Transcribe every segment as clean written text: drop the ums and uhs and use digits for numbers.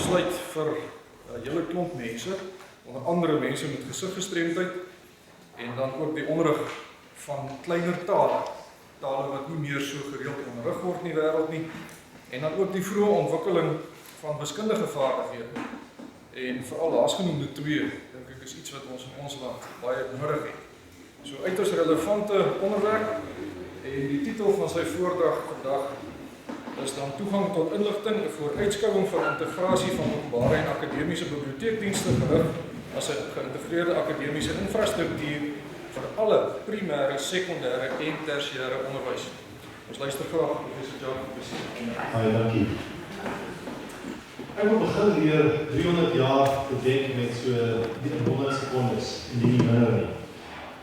besluit vir 'n hele klomp mense, onder andere mense met gesiggestremdheid, en dan ook die onderrig van kleiner tale wat nie meer so gereeld onderrig word in die wêreld nie, en dan ook die vroeë ontwikkeling van wiskundige vaardighede. En veral laasgenoemde twee, dink ek, is iets wat ons in ons land baie nodig het. So uiters relevante onderwerp, en die titel van sy voordrag vandag is dan toegang tot inligting vir uitskouing van integrasie van openbare en akademiese biblioteekdienste gerig as 'n geïntegreerde akademiese infrastruktuur vir alle primêre, sekondêre en tersiêre onderwys. Ons luister graag professor Jacques. Baie dankie. Ek wil begin weer 300 jaar te dink met so 100 sekondes en die nie minder nie.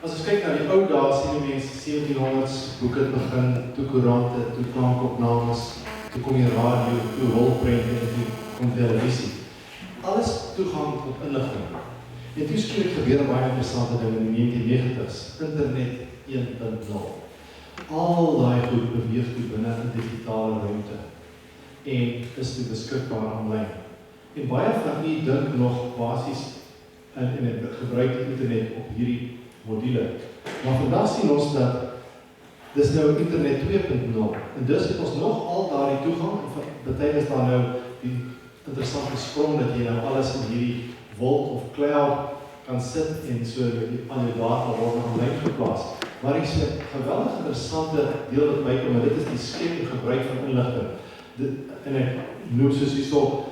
As ons kyk na die ou dae, sien die mense 1700s, boeke het begin, toe koerante, toe klankopnames, toe kom die radio, toe rolprente en toe kom televisie. Alles toegang tot inligting. En toe skielik gebeur baie interessante dinge in die 1990s, internet 1.0. Al daai goed beweeg toe binne in digitale ruimte en is toe beskikbaar aanlyn. En baie van u dink nog basies in gebruik die internet op hierdie module. Maar vandag sien ons dat dis nou internet 2.0 en dus het ons nog al daardie toegang en baie is daar nou die interessante sprong dat jy nou alles in hierdie wolk of cloud kan sit en so aan jou data word aanlyn geplaas. Maar ek sê, geweldig interessante deel wat my kom, en dit is die skep en gebruik van inligting. En ek noem soos hierso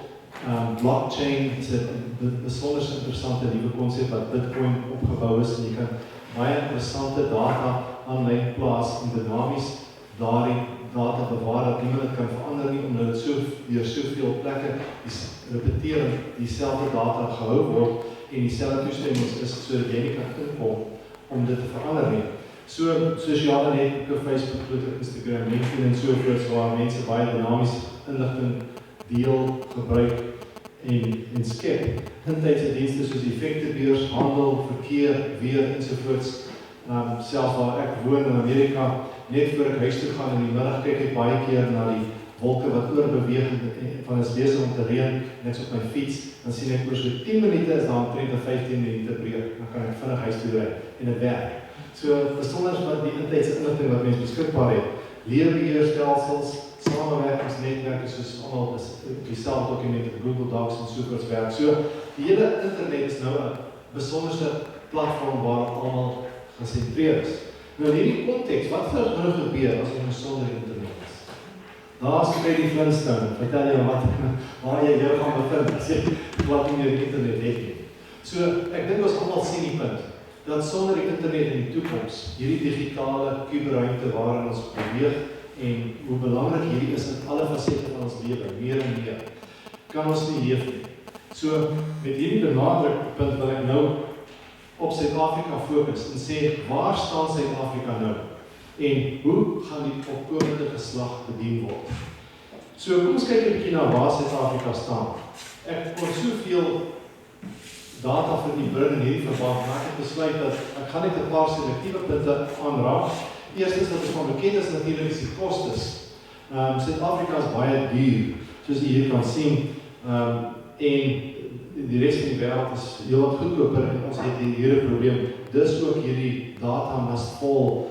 blockchain, is 'n besonder interessante nuwe konsep wat Bitcoin opgebou is, en jy kan baie interessante data aanlyn plaas en dinamies daardie data bewaar dat niemand dit kan verander nie, omdat dit deur soveel plekke repeterend dieselfde data gehou word en dieselfde toestemmings is sodat jy nie kan inkom om dit te verander nie. So sosiale netwerke, Facebook, Twitter, Instagram, LinkedIn en sovoorts waar mense baie dinamies inligting deel, gebruik en skep. Intydse dienste soos effektebeurs, handel, verkeer, weer ensovoorts. Selfs waar ek woon in Amerika, net voor ek huis toe gaan in die middag kyk ek baie keer na die wolke wat oorbeweeg van is besig om te reën en ek is op my fiets, dan sien ek oor so 10 minute is daar omtrent 15 minute breek, dan kan ek vinnig huis toe ry en dit werk. So besonder wat die intydse inligting wat mense beskikbaar het, leerbeheerstelsels, samewerkingsnetwerke soos almal is dieselfde dokumente, Google Docs en sovoorts werk. So die hele internet is nou 'n besonderse platform waar almal gesentreer is. Nou in hierdie konteks, wat gaan gebeur as ons sonder internet is? Daar is by die Flintstone, vertel jy waar jy jou gaan bevind as jy glad nie meer internet het nie. So ek dink ons almal sien die punt dat sonder die internet in die toekoms, hierdie digitale kuberruimte waarin ons beweeg en hoe belangrik hierdie is in alle fasette van ons lewe, meer en meer, kan ons nie leef nie. So met hierdie benadrukpunt wil ek nou op Suid-Afrika fokus en sê, waar staan Suid-Afrika nou? En hoe gaan die opkomende geslag bedien word? So kom ons kyk 'n bietjie na waar Suid-Afrika staan. Ek kon soveel data vir die bring in hierdie verband, maar ek het besluit dat ek gaan net 'n paar selektiewe punte aanraak. Eerstens dat ons van bekend is natuurlik is die kostes. Suid-Afrika is baie duur, soos jy hier kan sien, en die res van die wêreld is heel wat goedkoper en ons het hier 'n probleem. Dis ook hierdie data must fall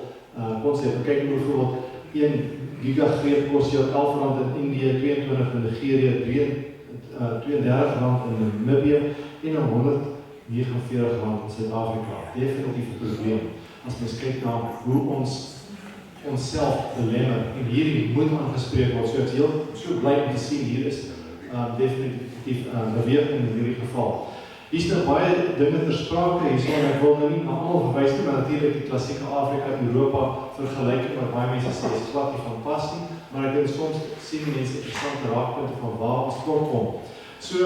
konsep. Kyk byvoorbeeld 1 gigagreep kos jou R11 in Indië, 22 in Nigerië, R32 in Namibië en R149 in Suid-Afrika. Definitief 'n probleem. As mens kyk na hoe ons onsself belemmer en hierdie moet aangespreek word. So ek is heel so bly om te sien hier is definitief beweging in hierdie geval. Hier is nou baie dinge ter sprake hierso en ek wil nou nie na almal verwys nie, maar natuurlik die klassieke Afrika en Europa vergelyking wat baie mense sê is glad nie van pas nie, maar ek dink soms sien mense interessante raakpunte van waar ons kort kom. So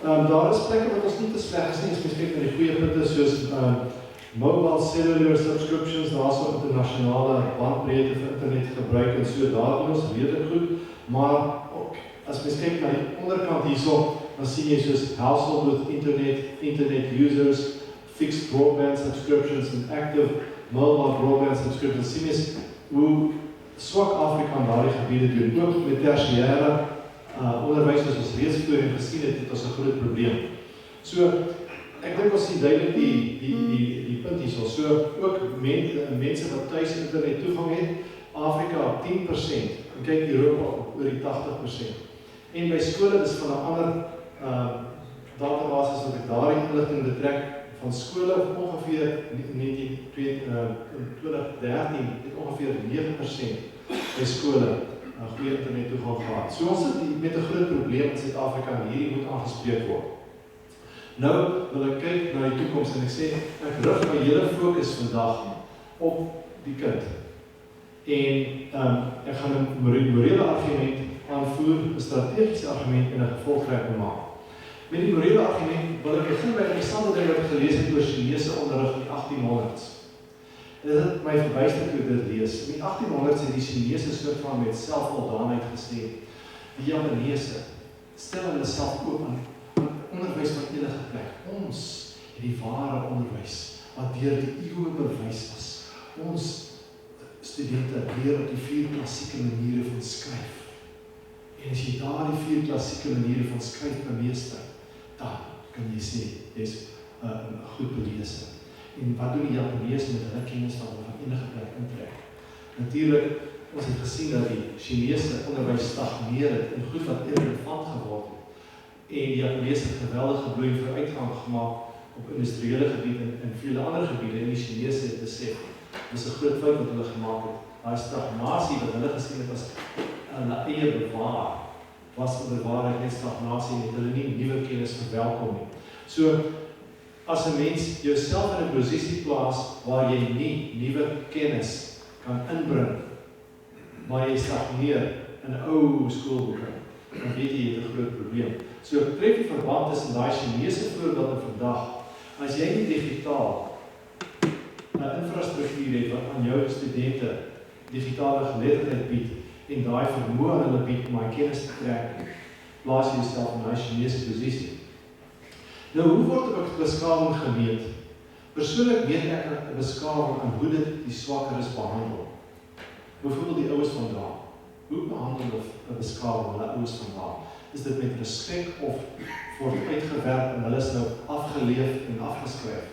daar is plekke wat ons nie te sleg is nie, as mens kyk na die goeie punte soos mobile cellular subscriptions, daar is so internasionale bandbreedte vir internet gebruik en so daar doen ons redelik goed, maar ook as mens kyk na die onderkant hierso, dan sien jy soos household with internet users, fixed broadband subscriptions en active mobile broadband subscriptions. Sien jy hoe swak Afrika in daardie gebiede doen, ook met tersiêre onderwys soos ons reeds voorheen gesien het as 'n groot probleem. So, ek dink ons sien duidelik die punt hierso. So, ook mense wat tuis internet toegang het, Afrika op 10%, en kyk Europa op oor die 80%. En by skole, dis van 'n ander databasis wat ek daardie inligting betrek, van skole ongeveer in 2013 het ongeveer 9% by skole goeie internet toegang gehad. So ons sit met 'n groot probleem in Suid-Afrika en hierdie moet aangespreek word. Nou wil ek kyk na die toekoms en ek sê, ek rig my hele fokus vandag op die kind. En ek gaan 'n morele argument aanvoer, 'n strategiese argument en 'n gevolgtrekking maak. Met die morele argument wil ek begin by 'n interessante ding wat ek gelees het oor Chinese onderrig in die 1800s. En dit het my verbuister toe dit lees. In die 1800s het die Chinese soort van met selfvoldaanheid gesê, die Japaneese stel hulle self oop aan onderwys van enige plek. Ons het die ware onderwys wat deur die eeue bewys is. Ons studente leer op die 4 klassieke maniere van skryf. En as jy daar die 4 klassieke maniere van skryf bemeester, dan kan jy sê, dis goed belese. En wat doen die Japaneese met hulle kennis wat hulle van enige plek intrek? Natuurlik, ons het gesien dat die Chinese onderwys stagneer het en goed wat irrelevant geword het. En die Japaneese het geweldige bloei vooruitgang gemaak op industriële gebied en vele ander gebiede en die Chinese het besef. Dis 'n groot fout wat hulle gemaak het. Daai stagnasie wat hulle gesien het as hulle eie bewaar, was in waarheid net stagnasie en het hulle nie nuwe kennis verwelkom nie. So, as 'n mens jouself in 'n posisie plaas waar jy nie nuwe kennis kan inbring, maar jy stagneer in 'n ou skoolboeke, dan weet jy het 'n groot probleem. So, ek tref die verband tussen daai Chinese voorbeelde vandag. As jy nie digitaal 'n infrastruktuur het wat aan jou studente digitale geletterdheid bied en daai vermoë aan hulle bied om daai kennis te trek, plaas jy jouself in daai Chinese posisie. Nou, hoe word 'n beskawing gemeet? Persoonlik meet ek 'n beskawing aan hoe dit die swakkeres behandel. Byvoorbeeld die ouers van daar. Hoe behandel 'n beskawing hulle ouers van daar? Is dit met respek of word uitgewerp en hulle is nou afgeleef en afgeskryf?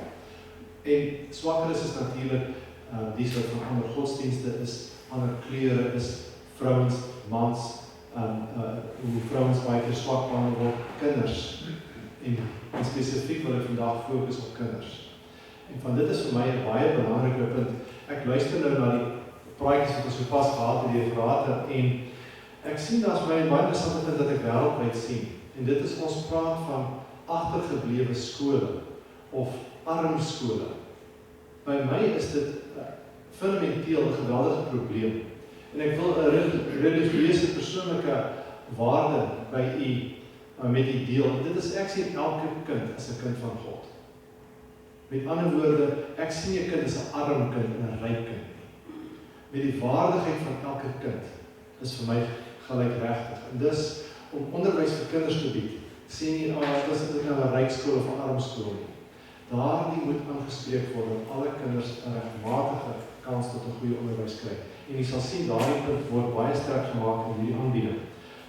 En swakkeres is natuurlik die soort van ander godsdienste is, ander kleure is, vrouens, mans, hoe vrouens baie keer swak behandel word, kinders. En spesifiek wil ek vandag fokus op kinders. En van dit is vir my 'n baie belangrike punt. Ek luister nou na die praatjies wat ons sopas gehad het deur Frater en ek sien daar's baie interessante punt dat ek wêreldwyd sien. En dit is ons praat van agtergeblewe skole of arm skole. By my is dit fundamenteel 'n geweldige probleem. En ek wil 'n religieuse persoonlike waarde by u met u deel. Dit is ek sien elke kind as 'n kind van God. Met ander woorde, ek sien 'n kind as 'n arm kind en 'n ryk kind. Met die waardigheid van elke kind is vir my gelykregtig. En dis om onderwys vir kinders te bied. Sê nie dis net 'n ryk skool of 'n arm skool nie. Daardie moet aangespreek word dat alle kinders 'n regmatige kans tot 'n goeie onderwys kry. En jy sal sien daardie punt word baie sterk gemaak in hierdie aanbieding.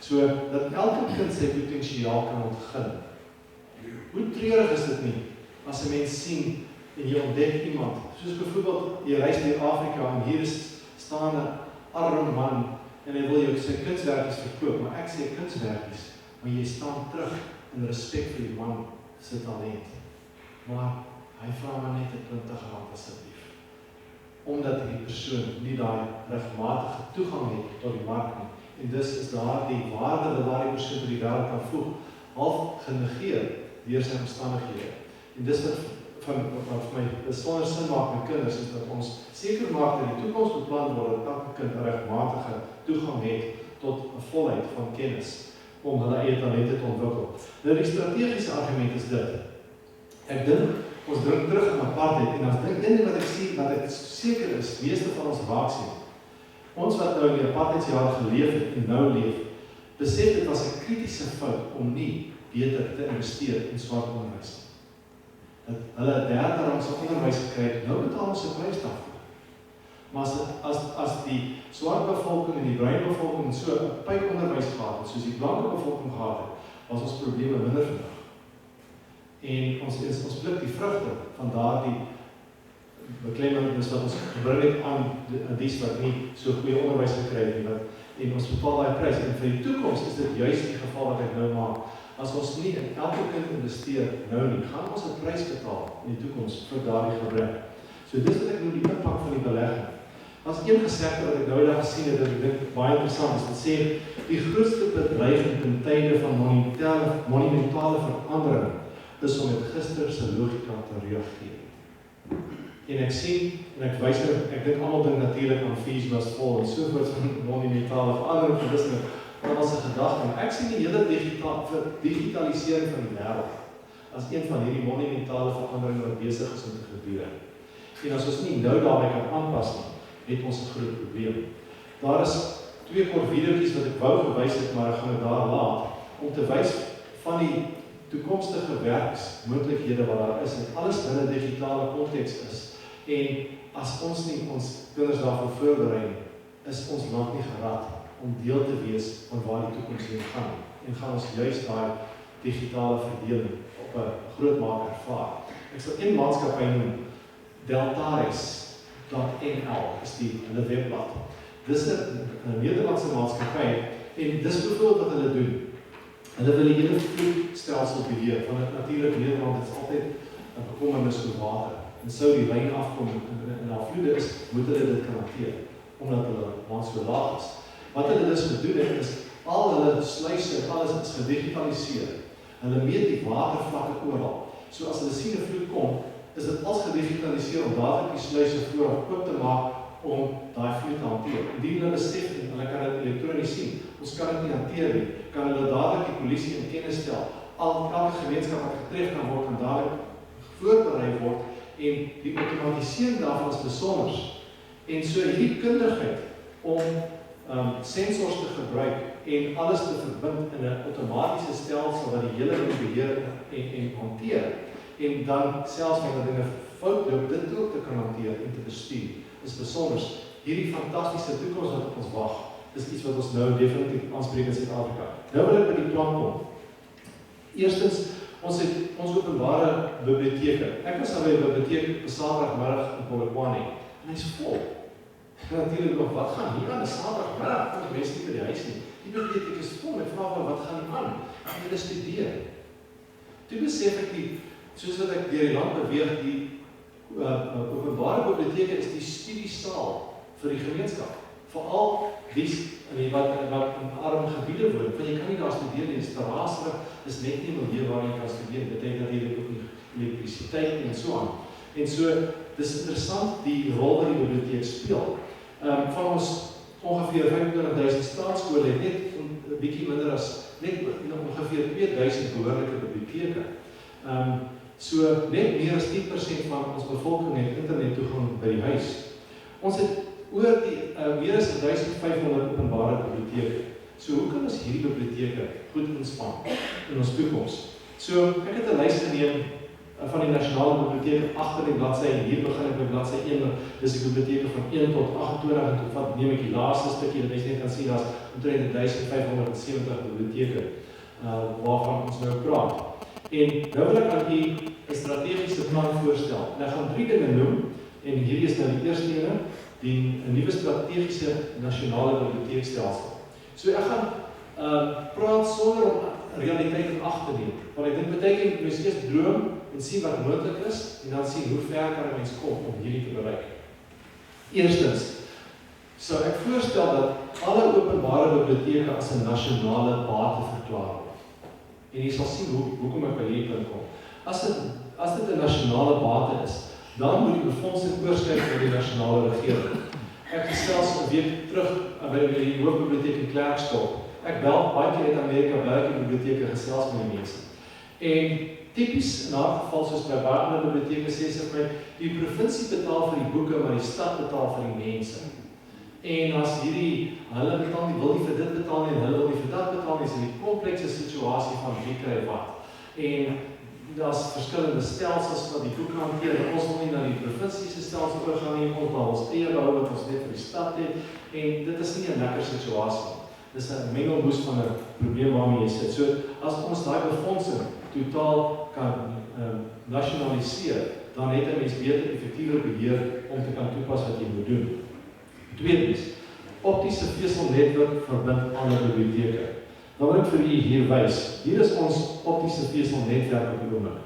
So dat elke kind sy potensiaal kan ontgin. Hoe treurig is dit nie as 'n mens sien en jy ontdek iemand, soos byvoorbeeld jy reis deur Afrika en hier staan 'n arm man en hy wil jou sy kunswerkies verkoop, maar ek sê kunswerkies, maar jy staan terug in respek vir die man se talent. Maar hy vra maar net R20 asseblief. Omdat die persoon nie daai regmatige toegang het tot die mark nie. En dus is daar die waarde wat daardie persoon tot die wêreld kan voeg, half genegeer deur sy omstandighede. En dis wat vir my besonder sin maak met kinders, is dat ons seker maak dat die toekoms beplan word dat elke kind 'n regmatige toegang het tot 'n volheid van kennis om hulle eie talente te ontwikkel. Nou die strategiese argument is dit. Ek dink ons druk terug aan apartheid en as dink een wat ek sien wat ek seker is, meeste van ons raak sien. Ons wat nou in die apartheidsjare geleef het en nou leef, besef dit was 'n kritiese fout om nie beter te investeer in swart onderwys. Dat hulle 'n derde rangse onderwys gekry het, nou betaal ons 'n prys daarvoor. Maar as die swart bevolking en die bruin bevolking so 'n pyponderwys gehad het, soos die blanke bevolking gehad het, was ons probleme minder vandag. En ons pluk die vrugte van daardie beklemmernis wat ons gebring het aan dies wat nie so goeie onderwys gekry het nie, en ons betaal daai prys. En vir die toekoms is dit juist die geval wat ek nou maak. As ons nie in elke kind investeer nou nie, gaan ons 'n prys betaal in die toekoms vir daardie gebrek. So dis wat ek noem die impak van die belegging. As een gesegde wat ek nou daar gesien het, dat ek dink baie interessant is, dit sê, die grootste bedreiging in tye van monumentale verandering is om met gister se logika te reageer. En ek sien, en ek wys nou, ek dink almal dink natuurlik aan fees must fall en sovoorts van monumentale verandering van dis nou ons gedagte, maar ek sien die hele digitalisering van die wêreld as een van hierdie monumentale veranderinge wat besig is om te gebeur. En as ons nie nou daarby kan aanpas nie, het ons 'n groot probleem. Daar is 2 kort videoetjies wat ek wou gewys het, maar ek gaan dit daar laat, om te wys van die toekomstige werksmoontlikhede wat daar is, en alles binne digitale konteks is. En as ons nie ons kinders daarvoor voorberei nie, is ons land nie gerad om deel te wees van waar die toekoms heen gaan. En gaan ons juist daai digitale verdeling op 'n groot mate ervaar. Ek sal een maatskappy noem, Deltaris.nl is hulle webblad. Dis 'n Nederlandse maatskappy en dis byvoorbeeld wat hulle doen. Hulle wil die hele vloedstelsel beheer, want natuurlik Nederland is altyd 'n bekommernis oor water. En sou die lyn afkom en daar vloede is, moet hulle dit kan hanteer, omdat hulle land so laag is. Wat hulle dus gedoen het, is al hulle sluise en alles is gedigitaliseer. Hulle meet die watervlakke oral. So as hulle sien 'n vloed kom, is dit als gedigitaliseer om dadelik die sluise vooraf oop te maak om daai vloed te hanteer. Indien hulle besef en hulle kan dit elektronies sien, ons kan dit nie hanteer nie, kan hulle dadelik die polisie in kennis stel. Elke gemeenskap wat getref kan word, kan dadelik voorberei word, en die automatisering daarvan is besonder. En so hierdie kundigheid om sensors te gebruik en alles te verbind in 'n outomatiese stelsel wat die hele ding beheer en hanteer, en dan selfs wanneer dinge fout loop, dit ook te kan hanteer en te bestuur, is besonder. Hierdie fantastiese toekoms wat op ons wag, is iets wat ons nou definitief aanspreek in Suid-Afrika. Nou wil ek by die plan kom. Eerstens, ons het ons openbare biblioteke. Ek was al by 'n biblioteek op Saterdagmiddag in Polokwane, en hy's vol. En natuurlik nog, wat gaan hier aan 'n Saterdagmiddag? Kom die mense nie by die huis nie. Die biblioteek is vol, ek vra wat gaan hier aan? Gaan julle studeer? Toe besef ek soos wat ek deur die land beweeg, die openbare biblioteke is die studiesaal vir die gemeenskap. Veral die wat in arme gebiede woon, want jy kan nie daar studeer nie, dis terrasserig, is net nie 'n milieu waar jy kan studeer, beteken natuurlik ook nie elektrisiteit en so aan. En so, dis interessant die rol wat die biblioteek speel. Van ons ongeveer 25.000 staatskole het net 'n bietjie minder as net ongeveer 2000 behoorlike biblioteke. So net meer as 10% van ons bevolking het internet toegang by die huis. Ons het oor die meer as 1500 openbare biblioteke. So hoe kan ons hierdie biblioteke goed inspann in ons toekoms? So ek het 'n lys geneem van die nasionale biblioteke agter die bladsy, en hier begin ek by bladsy 1, dis die biblioteke van 1 tot 28, en toe neem ek die laaste stukkie, dat mens net kan sien, daar's omtrent 1570 biblioteke waarvan ons nou praat. En nou wil ek aan u 'n strategiese plan voorstel. En ek gaan 3 dinge noem, en hierdie is nou die eerste ene, die 'n nuwe strategiese nasionale biblioteekstelsel. So ek gaan praat sonder om realiteit in ag te neem, want ek dink baie keer mens eers droom en sien wat moontlik is, en dan sien hoe ver kan 'n mens kom om hierdie te bereik. Eerstens, sou ek voorstel dat alle openbare biblioteke as 'n nasionale bate verklaar word. En jy sal sien hoekom ek by hierdie punt kom. As dit 'n nasionale bate is, dan moet die befondsing oorskry by die nasionale regering. Ek gesels 'n week terug by die Hoofbiblioteek in Klerksdorp. Ek bel baie keer in Amerika werk in biblioteke gesels met die mense. En tipies in haar geval soos by baie ander biblioteke sê sy vir my, die provinsie betaal vir die boeke, maar die stad betaal vir die mense. En as hulle betaal nie, wil nie vir dit betaal nie, en hulle wil nie vir dat betaal nie, is 'n komplekse situasie van wie kry wat. En daar's verskillende stelsels wat die boeke hanteer. Ons wil nie na die provinsie se stelsel oorgaan nie, ons wil ons eie bou wat ons net vir die stad het, en dit is nie 'n lekker situasie. Dis 'n mengelmoes van 'n probleem waarmee jy sit. So as ons daai befondsing totaal kan nasionaliseer, dan het 'n mens beter effektiewer beheer om te kan toepas wat jy moet doen. Tweedens, optiese veselnetwerk verbind alle biblioteke. Dan wil ek vir u hier wys. Hier is ons optiese veselnetwerk op die oomblik.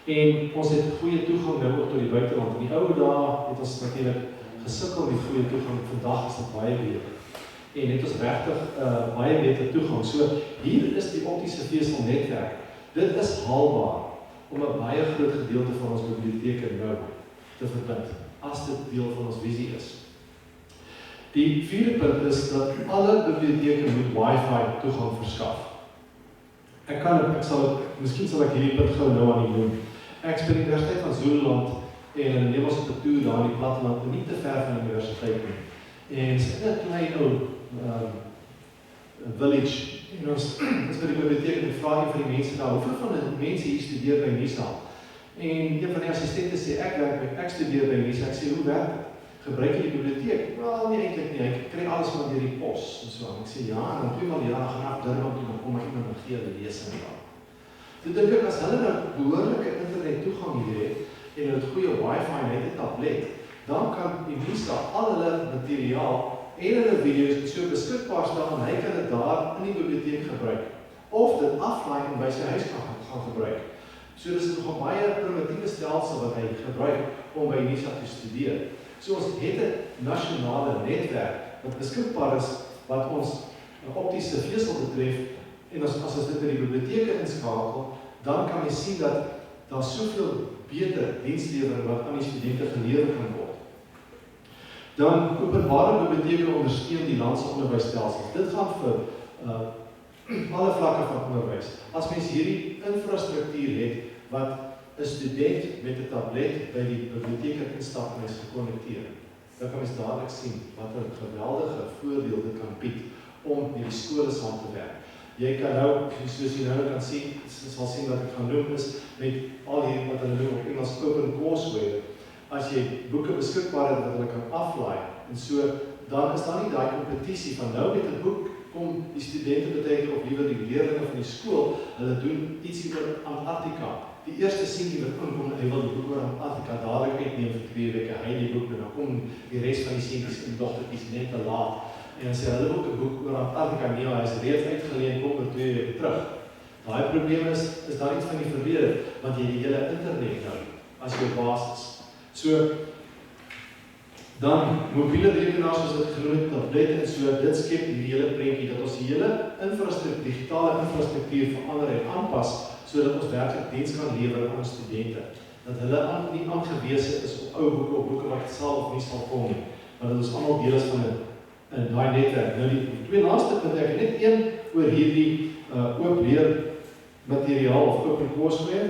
En ons het goeie toegang nou ook tot die buiteland. In die ou dae het ons natuurlik gesukkel met goeie toegang. Vandag is dit baie beter. En het ons regtig baie beter toegang. So hier is die optiese veselnetwerk. Dit is haalbaar om 'n baie groot gedeelte van ons biblioteke nou te verbind, as dit deel van ons visie is. Die vierde punt is dat alle biblioteke moet Wi-Fi toegang verskaf. Miskien sal ek hierdie punt gou nou aan u noem. Ek is by die Universiteit van Zululand en neem ons op 'n toer daar in die platteland, nie te ver van die universiteit nie. En sit 'n klein ou village, en ons is by die biblioteek en vra een van die mense daar, hoeveel van die mense hier studeer by NISA? En een van die assistente sê, ek studeer by NISA. Ek sê, hoe werk dit? Gebruik jy die biblioteek? Wel, nie eintlik nie, ek kry alles maar deur die pos en so. En ek sê, ja, en dan 2 maal die jaar gaan ek Durban toe, dan kom ek iemand en gee hulle lesing daar. Toe dink ek, as hulle nou behoorlike internet toegang hier het, en hulle het goeie wifi en het 'n tablet, dan kan die NISA al hulle materiaal en hulle video's so beskikbaar stel en hy kan dit daar in die biblioteek gebruik. Of dit aflaai en by sy huis gaan gebruik. So dis nog 'n baie primitiewe stelsel wat hy gebruik om by NISA te studeer. So ons het 'n nasionale netwerk wat beskikbaar is wat ons optiese vesel betref, en as ons dit by die biblioteke inskakel, dan kan jy sien dat daar soveel beter dienslewering wat aan die studente gelewer kan word. Dan openbare biblioteke ondersteun die landse onderwysstelsels. Dit gaan vir alle vlakke van onderwys. As mens hierdie infrastruktuur het wat 'n student met 'n tablet by die biblioteek instap en is gekonnekteer, dan kan mens dadelik sien wat 'n geweldige voordeel dit kan bied om met die skole saam te werk. Jy kan nou, soos jy nou kan sien, sal sien wat ek gaan noem is, met al hier wat hulle noem op Engels OpenCourseWare, as jy boeke beskikbaar het wat hulle kan aflaai, en so, dan is daar nie daai kompetisie van nou met 'n boek, kom die studente beteken of liewer die leerlinge van die skool, hulle doen ietsie oor Antarktika. Die eerste seentjie wat inkom, hy wil die boek oor Antarktika dadelik uitneem vir 2 weke, hy die boek, en dan kom die res van die seentjies en dogtertjies net te laat, en sê hulle ook 'n boek oor Antarktika, nee, hy is reeds uitgeleen, kom oor 2 weke terug. Daai probleem is daar iets van die verlede, want jy het die hele internet nou, as jou basis. So, dan mobiele rekenaars soos dit genoem het, tablette en so, dit skep die hele prentjie, dat ons die hele digitale infrastruktuur verander en aanpas, sodat ons werklik diens kan lewer aan studente. Dat hulle nie aangewese is op ou boeke, op boeke wat sal of nie sal kom nie, maar dat ons almal deel is van 'n daai netwerk. Nou die 2 laaste punte, ek net een oor hierdie oop leer materiaal of OpenCourseWare.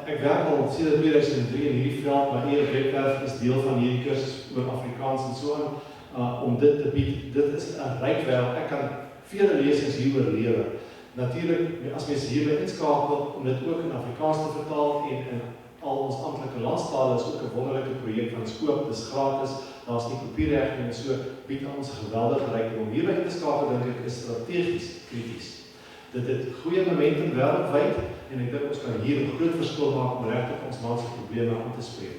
Ek werk al sedert 2003 in hierdie veld, maar eie webwerf is deel van hierdie kursus oor Afrikaans en so aan, om dit te bied. Dit is 'n ryk wêreld. Ek kan vele lesings hieroor lewer. Natuurlik, as mense hierby inskakel om dit ook in Afrikaans te vertaal en in al ons amptelike landstale, is ook 'n wonderlike projek van skoop. Dis gratis, daar's nie kopiereg nie en so bied ons 'n geweldige rykdom. Om hierby in te skakel, dink ek, is strategies krities. Dit het goeie momentum wêreldwyd en ek dink ons kan hier 'n groot verskil maak om regtig ons land se probleme aan te spreek.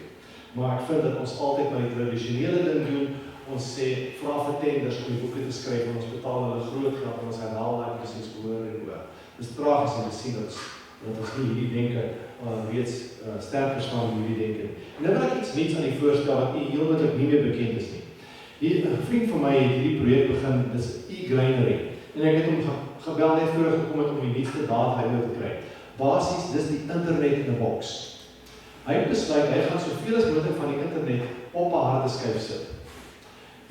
Maar ek vind dat ons altyd maar die tradisionele ding doen. Ons sê, vra vir tenders om die boeke te skryf en ons betaal hulle groot geld en ons herhaal daai proses oor en oor. Dis tragies om te sien dat ons nie hierdie denke reeds sterker staan in hierdie denke. En nou wil ek iets nuuts aan die voorstel wat heelwat nie meer bekend is nie. Hier, 'n vriend van my het hierdie projek begin, dis e-granary. En ek het hom gebel net voor gekom het om die nuutste data uit te kry. Basies, dis die internet in 'n boks. Hy het besluit, hy gaan soveel as moontlik van die internet op 'n harde skyf sit.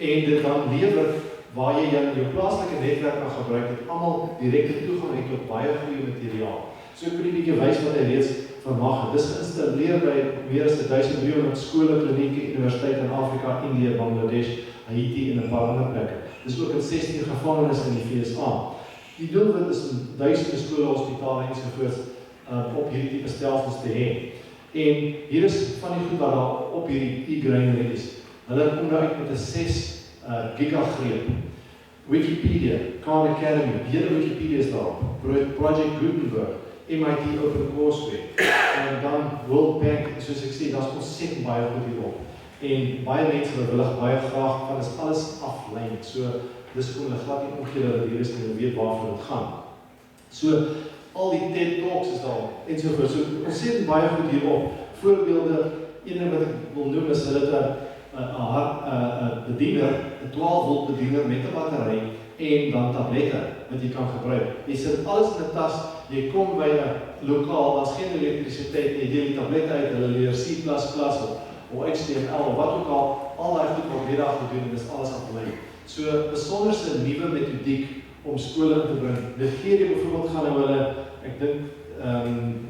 En dit dan lewer waar jy jou plaaslike netwerk kan gebruik, dat almal direkte toegang het tot baie goeie materiaal. So ek wil 'n bietjie wys wat hy reeds vermag het. Dis geïnstalleer by meer as 1300 skole, klinieke, universiteite in Afrika, Indië, Bangladesh, Haiti en 'n paar ander plekke. Dis ook in 16 gevangenisse in die VSA. Die doelwit is in duisende skole, hospitale ensovoorts op hierdie tipe stelsels te hê. En hier is van die goed wat daar op hierdie e-granary is. Hulle kom nou uit met 'n 6 gigagreep. Wikipedia, Khan Academy, die hele Wikipedia is daarop. Project Gutenberg, MIT OpenCourseware, en dan World Bank, soos ek sê, daar is ontsettend baie goed hierop. En baie mense wil baie graag van is alles aflyn. So dis kom hulle glad nie omgee dat dit hier is en hulle weet waarvoor dit gaan. So al die TED Talks is daar en so voort. So ontsettend baie goed hierop. Voorbeelde, een wat ek wil noem is hulle het 'n bediener, 'n 12 volt bediener met 'n battery en dan tablette wat jy kan gebruik. Jy sit alles in 'n tas, jy kom by 'n lokaal, daar's geen elektrisiteit nie, jy deel die tablette uit, hulle leer C++ of HTML of wat ook al daai goed word weer daar gedoen en dis alles aflyn. So 'n besonderse nuwe metodiek om skole in te bring. Nigeria byvoorbeeld gaan nou hulle, ek dink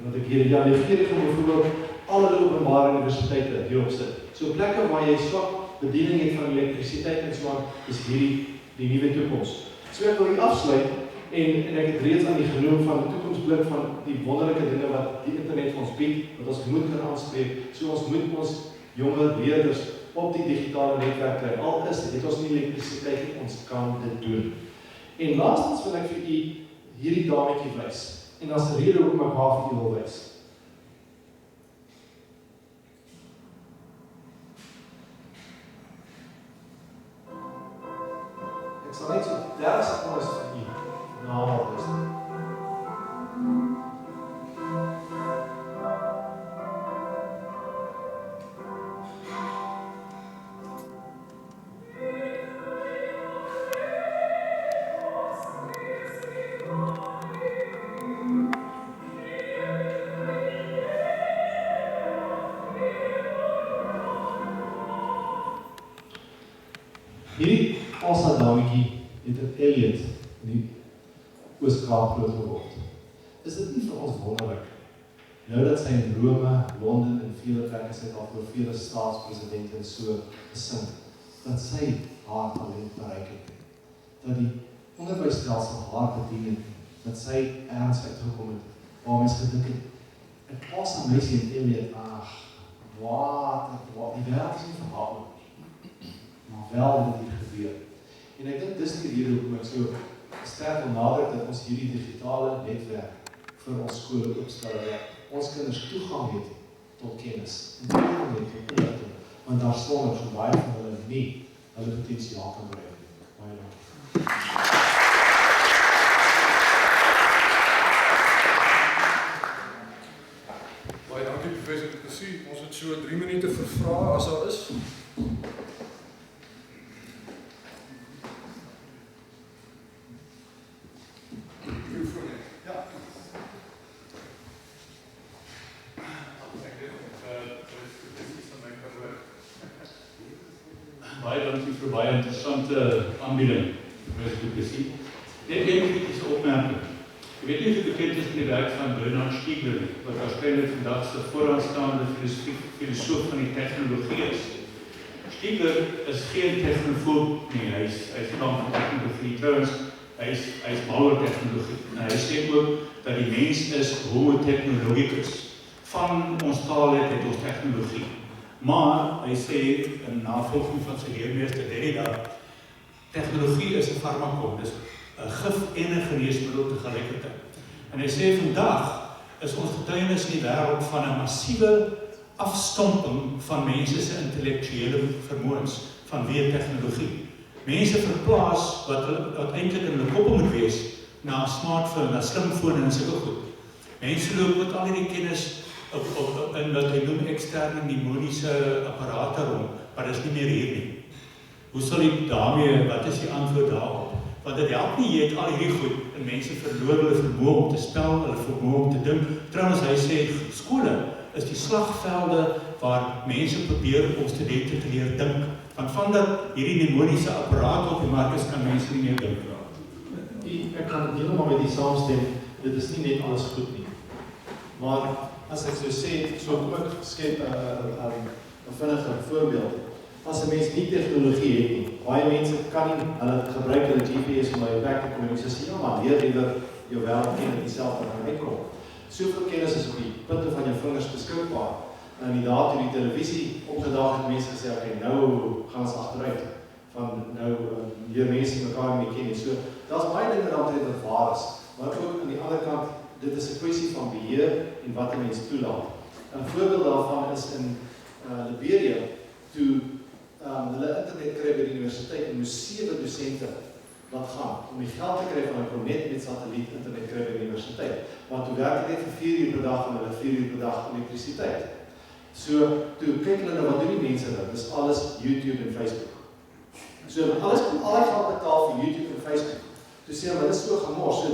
wat ek hier Nigeria gaan byvoorbeeld alle openbare universiteite hierop sit. So plekke waar jy swak bediening het van elektrisiteit en so aan, is hierdie die nuwe toekoms. So ek wil hier afsluit en ek het reeds aan die genoem van die toekomsblik van die wonderlike dinge wat die internet vir ons bied, wat ons moet kan aanspreek. So ons moet ons jonger leerders op die digitale netwerk kry. Al is dit ons nie elektrisiteit nie, ons kan dit doen. En laastens wil ek vir u hierdie dametjie wys. En daar's 'n rede hoekom ek haar vir u wil wys. Ek sal net so 30 sekondes vir u nahaal is. Hierdie Elsa dametjie het in Elliot in die Oos-Kaap groot geword. Is dit nie vir ons wonderlik? Nou dat sy in Rome, Londen en vele plekke sy al voor vele staatspresidente en so gesing, dat sy haar talent bereik het. Dat die onderwysstelsel haar bedien het, dat sy ergens uitgekom het, waar mens gedink het, 'n Elsa meisie in Elliot, die wêreld is nie vir haar ook. Maar wel dit hier gebeur. En ek dink dis die rede hoekom ek so sterk wil nadruk dat ons hierdie digitale netwerk vir ons skole opstel, dat ons kinders toegang het tot kennis en toegang het tot inligting, want daar staan nog so baie van hulle nie hulle potensiaal kan bereik nie. Baie dankie. Baie dankie professor Kutsi. Ons het so 3 minute vir vrae as daar is. Baie dankie vir baie interessante aanbieding, professor Kutsi. Net een kritiese opmerking. Ek weet nie of jy bekend is met die werk van Bernard Stiegler, wat waarskynlik vandag se vooraanstaande filosoof van die tegnologie is. Stiegler is geen technofoob nie, hy is van technologie. Trouwens, hy is mal oor tegnologie. En hy sê ook dat die mens is homo technologicus. Van ons taal het ons technologie. Maar hy sê in navolging van sy leermeester Derrida, tegnologie is 'n farmakon, dis 'n gif en 'n geneesmiddel tegelijkertyd. En hy sê vandag is ons getuienis in die wêreld van 'n massiewe afstomping van mense se intellektuele vermoëns vanweë tegnologie. Mense verplaas wat eintlik in hulle koppe moet wees na 'n smartphone, na slimfoon en sulke goed. Mense loop met al hierdie kennis in wat hy noem eksterne mnemoniese apparate rond, maar dit is nie meer hier nie. Hoe sal jy daarmee, wat is die antwoord daarop? Want dit help nie, jy het al hierdie goed, en mense verloor hulle vermoë om te spel, hulle vermoë om te dink. Trouwens, hy sê, skole is die slagvelde waar mense probeer om studente te leer dink. Want vandat hierdie mnemoniese apparaat op die mark is, kan mense nie meer dink. Ek kan helemaal met die saamstem, dit is nie net alles goed nie. Maar as ek so sê, so kom ek skep 'n vinnige voorbeeld. As 'n mens nie tegnologie het nie, baie mense kan nie, hulle gebruik hulle GPS om by jou werk te kom en sê, ja maar leer liewer jou wêreld ken en self kan uitkom. Soveel kennis is op die punte van jou vingers beskikbaar. En die daad toe die televisie opgedaag het, mense gesê, okay, nou gaan ons achteruit. Van nou meer mense mekaar nie ken nie. So, daar is baie dinge daaromtrent wat waar is. Maar ook aan die ander kant, dit is 'n kwessie van beheer en wat 'n mens toelaat. 'n Voorbeeld daarvan is in Liberia, toe hulle internet kry by die universiteit en moes 7 dosente wat gaan, om die geld te kry van 'n net met satelliet internet kry by die universiteit. Maar toe werk het net vir 4 uur per dag en hulle 4 uur per dag elektrisiteit. So, toe kyk hulle nou, wat doen die mense nou? Dis alles YouTube en Facebook. So, alles geld betaal vir YouTube en Facebook. Toe sê hulle, dit is so gemors, so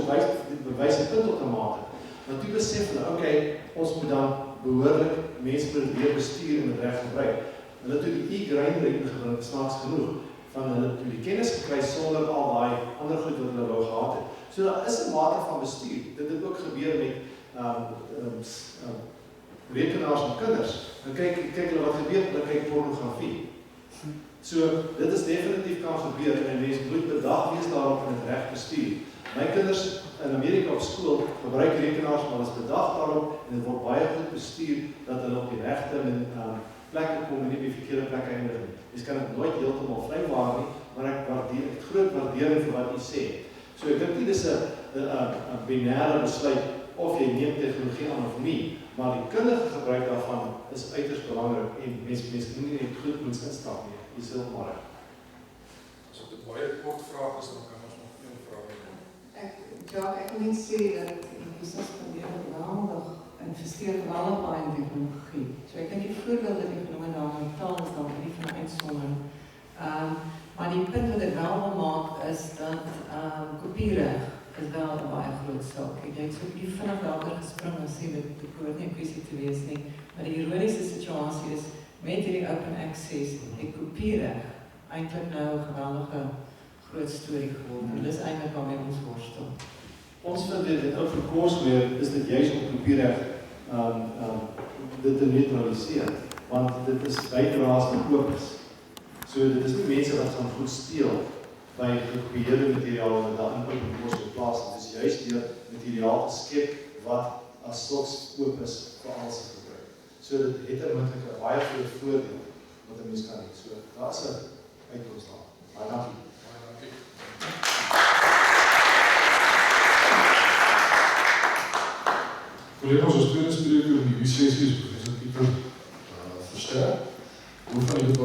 dit bewys 'n punt op 'n mate. Maar toe besef hulle, okay, ons moet dan behoorlik mense probeer bestuur en dit reg gebruik. Hulle toe die e-grinder ingebring, snaaks genoeg, van hulle toe die kennis gekry sonder al daai ander goed wat hulle wou gehad het. So daar is 'n mate van bestuur. Dit het ook gebeur met rekenaars en kinders. Dan kyk hulle wat gebeur, hulle kyk pornografie. So dit is definitief kan gebeur en 'n mens moet bedag wees daarop en dit reg bestuur. My kinders in Amerika op skool gebruik rekenaars, maar hulle is bedag daarop en dit word baie goed bestuur dat hulle op die regte plekke kom en nie die verkeerde plekke eindig nie. Jy kan dit nooit heeltemal vrywaar nie, maar ek het groot waardering vir wat jy sê. So ek dink nie dis 'n binêre besluit of jy neem tegnologie aan of nie, maar die kundige gebruik daarvan is uiters belangrik en mense nie net goed moet instap nie. Dis heel maar. As dit 'n baie kort vraag is, dan kan ons nog een vraag hê. Ek wil net sê dat die spandeer geweldig investeer geweldig baie in tegnologie. So ek dink die voorbeeld wat ek genoem het daar taal is dan nie van uitsondering. Maar die punt wat ek wel wil maak is dat kopiereg is wel 'n baie groot saak. Ek het so die vinnig daaroor gespring en sê dit behoort nie 'n kwessie te wees nie. Maar die ironiese situasie is met hierdie open access, die kopiereg eintlik nou 'n geweldige groot storie geword. En dis eintlik waarmee ons worstel. Ons vind dit ook vir Courseware is dit juist om kopiereg dit te neutraliseer, want dit is bydraes wat oop is. So dit is nie mense wat gaan goed steel by gekopieerde materiaal wat daar in open Courseware plaas. Dit is juist deur materiaal geskep wat as sulks oop is vir almal se gebruik. So dit het eintlik 'n baie groot voordeel wat 'n mens kan hê. So daar's 'n uitkoms daar. Baie dankie. Baie dankie. Collega's, ons tweede spreker in die sessie is professor Pieter Verster, hoof van die